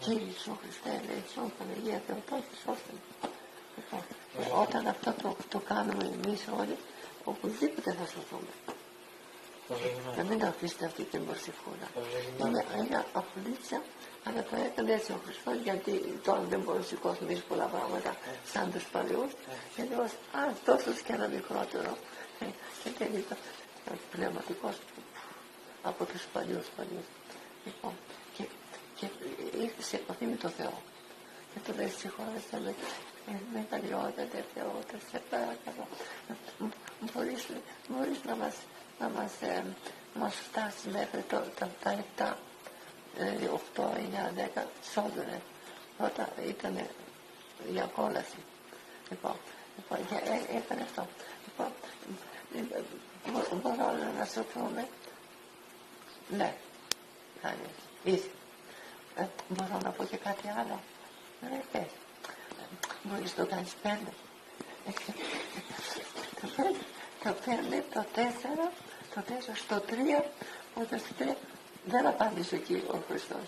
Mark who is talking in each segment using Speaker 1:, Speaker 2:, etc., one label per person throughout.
Speaker 1: Κύριε Ιησού Χριστέ, ελέησον, Παναγία Θεοτόκη, σώστε με. Λοιπόν, όταν αυτό το κάνουμε εμείς όλοι, οπουδήποτε θα σωθούμε. Να μην το αφήσετε αυτή την προσευχούλα. Είναι απολύτια, αλλά το έκανε έτσι ο Χριστός, γιατί τώρα δεν μπορούν να σηκώσουν πολλά πράγματα σαν τους παλιούς. Γιατί τόσο και ένα μικρότερο και τελικά πνευματικός από τους παλιούς. Λοιπόν, και ήρθε σε επαφή με τον Θεό. Και του λέει, συγχώρεστε με, μεγαλειότατε Θεότατε, σε παρακαλώ. Μπορείς να μας φτάσει μέχρι τα λεπτά 8, 9, 10 σώδουνε όταν ήταν για κόλαση. Λοιπόν, έκανε αυτό. Μπορώ να σωθούμε. Ναι, κάνει. Είσαι. Μπορώ να πω και κάτι άλλο. Ναι, πες. Μπορείς να το κάνεις 5. Το 5, το 4, το 4 στο 3, όταν στο 3 δεν απάντησε εκεί ο Χριστός.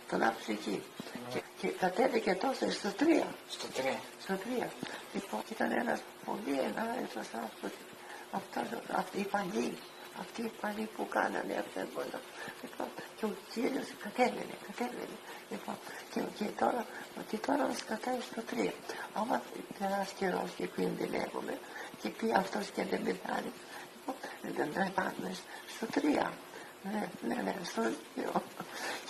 Speaker 1: Τον άφησε εκεί. Και κατέβηκε τόσο στο 3. Στο 3. Λοιπόν, ήταν ένας πολύ ενάρετος άνθρωπος. Αυτή η παλή που κάνανε αυτά όλα. Λοιπόν, και ο Κύριος κατέβαινε. Λοιπόν, και τώρα μας κρατάει στο 3. Άμα περάσει καιρός και κινδυνεύουμε και πει αυτός και δεν πεθάνει, δεν πάμε στο 3. Ναι, στο 2.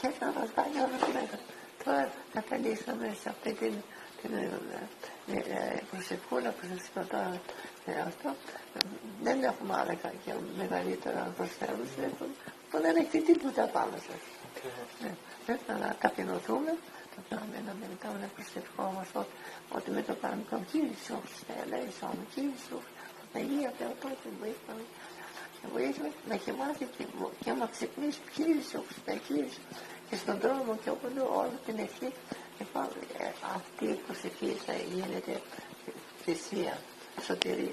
Speaker 1: Και έτσι να μας πάει όλο μέσα. Τώρα καταλήξαμε σε αυτή την προσευχούλα που σας είπα τώρα αυτό. Δεν έχουμε άλλα και μεγαλύτερα προσφέρουση, που δεν έχετε τίποτα πάνω σας. Πρέπει να ταπεινωθούμε, να μελετάμε, να προσευχόμαστε ότι με το παραμικρό Κύριε Ιησού Χριστέ, ελέησον, Κύριε Ιησού, Παναγία Θεοτόκη, βοήθησε να κοιμάται και άμα ξυπνήσει Κύριε Ιησού Χριστέ, Κύριε Ιησού, και στον δρόμο και όπου όλη την ευχή, αυτή η προσευχή θα γίνεται θυσία, σωτηρία.